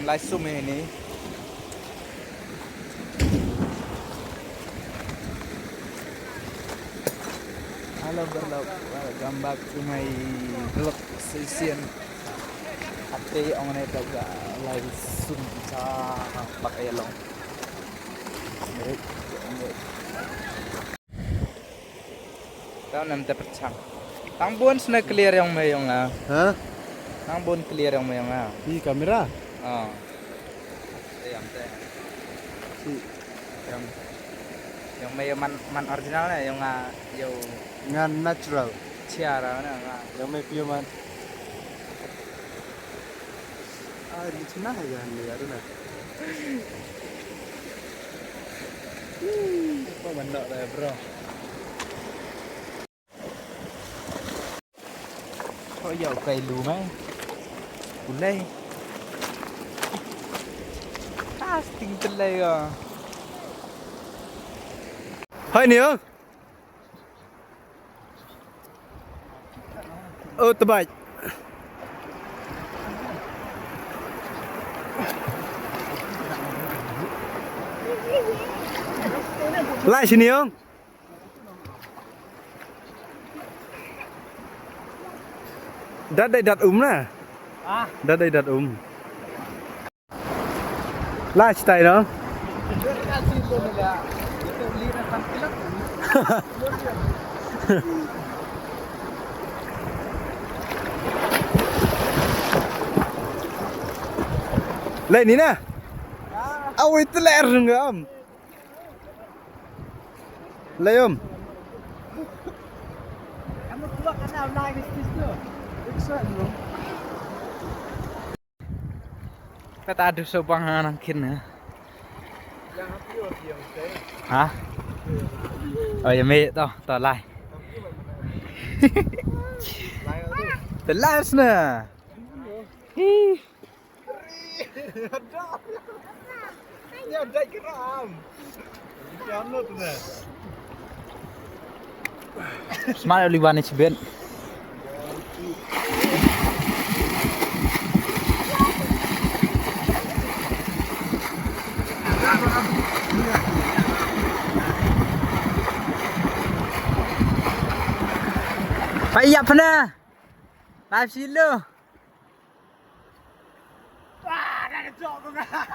like so many. Halo berlauk, welcome back to my vlog session. Ate ang na taga live zoom sa pakai ialong. Tahu nanti percang. Tang bon sna clear yang mayong ah. Hah? Tang bon clear yang mayong ah. Di kamera? Oh. Yang Si. Yang may man original na yung yung Ngan natural. tiara na nga. Yang may pure man. Ah, di sana ya ni ada na. Apa benda lah bro. Có dầu cây lù mấy cù lê tinh tinh lê à Hai ni ah. Oh, terbaik. Lại sini không? Đất đây đặt nè. Đất đây đặt Lại tay đó. Lên ní nè. Ôi itu leer enggak om. Lên om. Kamu keluar karena online di situ. Kata ada sopangan angkin ya. Hah? Oh ya mẹ to lại. Tớ lại nè. Smart only one is bent. Phải dập nè. Live xin luôn. Đang trộm không ạ?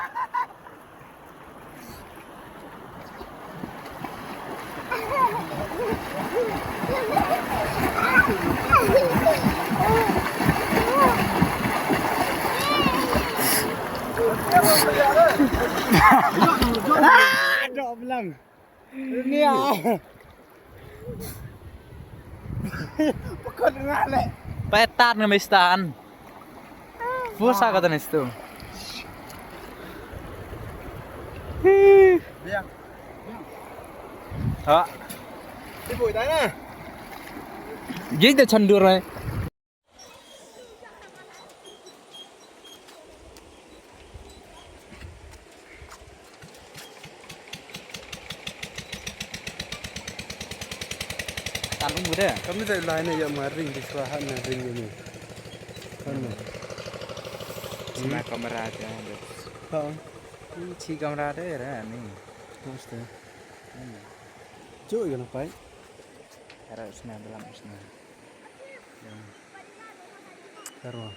Trộm lần. Nè. Bukan ngale. Petat ngemistan. Fusa kata nistu. Biang. Đó. Đi bụi đấy nè. Giết cho chân được rồi. Tan cũng bữa đấy. Kami dari lain ya maring di serahan ring ini. Kan. Cuma kamera aja. Ha. Ini si kamera deh ya nih. Mesti. Cuy kan apa? Harusnya dalam usna. Taruh.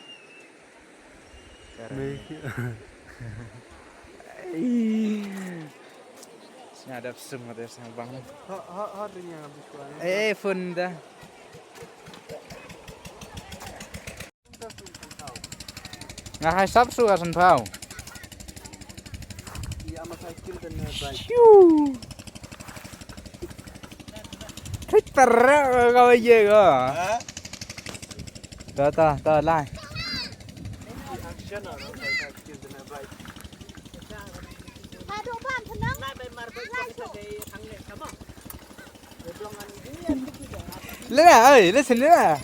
Ini ada semua dari sang bang. Ha ring yang habis kuan. Phone dah. Nggak hay sắp suka senpau. Iya sama cycle dan bike. Thích perra kau aja kau. Dah lah. Action orang cycle dan bike. Aduh, Pak, tenang. Lên ơi, lên xin lên.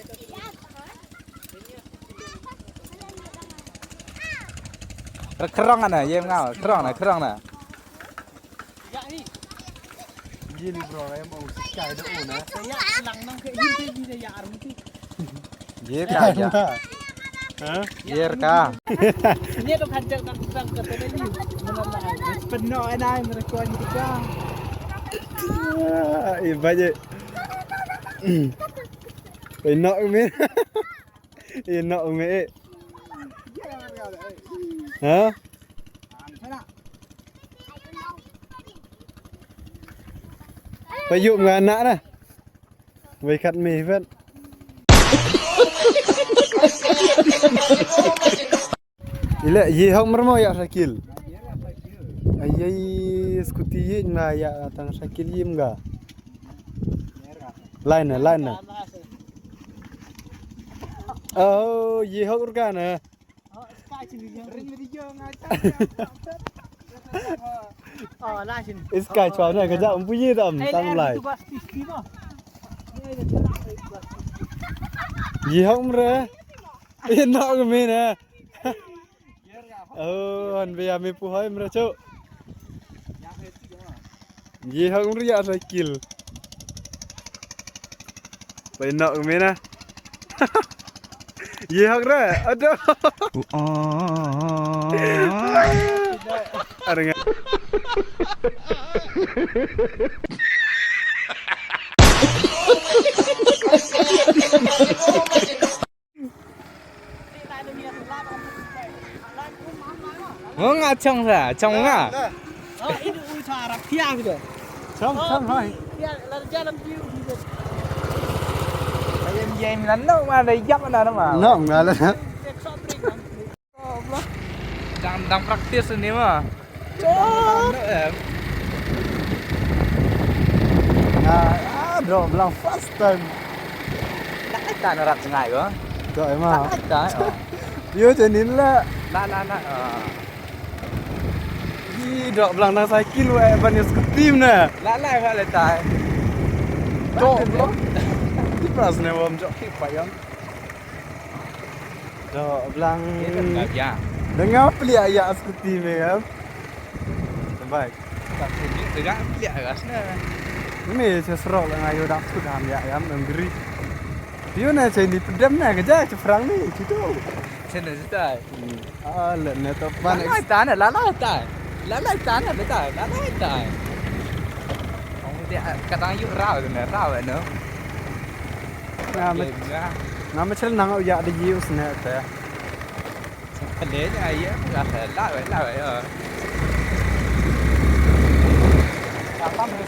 Kerong ana, em ngau, kerong na. Gini bro, em mau cài đỗ nè. Ye kaya. Hah? Biar kah? Ini tu kan jangan tentang kata tadi. Mengenai penuh enai mereka ni juga. Banyak. Enak umi. Enak umi. Hah? Payuk dengan anak dah. Ikat mie vet. Ila ye hok mermo ya Syakil. Ayai skuti ye na ya tang Syakil ye mga. Lain. Oh, ye hok urkan ah. Oh, sky sini dia. Ring dia ngaca. Oh, lah sini. Sky chuan cái dạo punya tam lai. Tu bas piski mah. Ye hok mre. Enak ke min ah. Oh, han be ame pu hoy mre chu. Ye hok mre ya Syakil. Enak ke min ah. Ye hok re. Aduh. Areng. Oh ngacang lah, cang ngah. Oh, ini usaha rakyat gitu. Chong hoy. Ya, lalu jalan view gitu. Ayam jam lano mà đây dấp ada nama. Nó nga la. Đang praktis ini mah. Cok. Draw bilang first time. Lại ta nó rạch ngài quá. Trời mà. Lại ta. Yo jenin la. Nah. Di draw bilang nang cycle wa ban yo tim na. Lại phải lại ta. Cok. Di pras ne wam jok ki payam. Draw bilang Enggak ya. dengar peli ayat skuti me kan. Baik. Tak sini juga lihat gasnya. Ini seserok lah ngayu dak sudah am ya memberi. Dia na jadi pedam na kerja ceprang ni gitu. Trên này ta. Lợn này tập ban Lại ta này, lại ta. Lại ta này, lại ta. Ông dia kadang yuk rau tu ne, rau nữa. Nama macam nang ya ada jius na ta. Để như ai á, là lại rồi.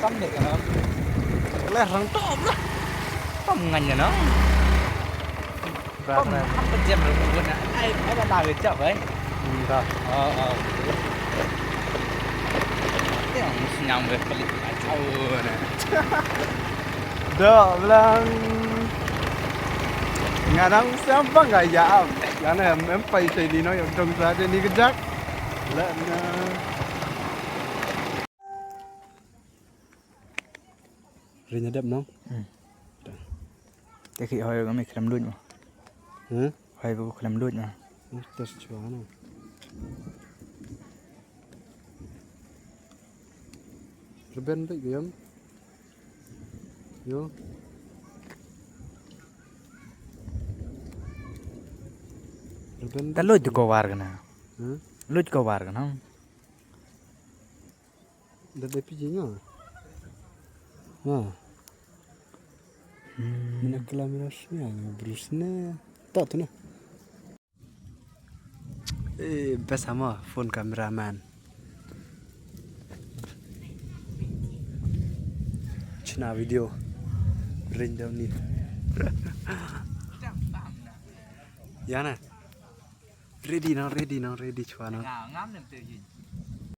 Tắm được rồi. Leh rang top lah. Tắm ngành rồi nó. Tắm cái chém rồi buồn nè. Ai đã đào được chậm vậy? Dah. Cái ông nhầm về cái chậu nè. Dah bilang ngadang siapa enggak ya? Karena mempai saya di yang dong saja ni kejak. Lợn Rồi nhà đậm không? Cái khi hồi có mình làm luôn mà. Hả? Hồi có làm luôn mà. Terus cuan. Reben baik game. Yo. Reben. Ta lôi có war cái nào? Hả? Lôi có war cái nào? Dah ada pijinya. Nah. Mana kelaminasnya brusnya. Tak tu nah. Bersama phone kameraman. Cina video. Rendam ni. Ya nah. Ready cuan. Ngam nem tu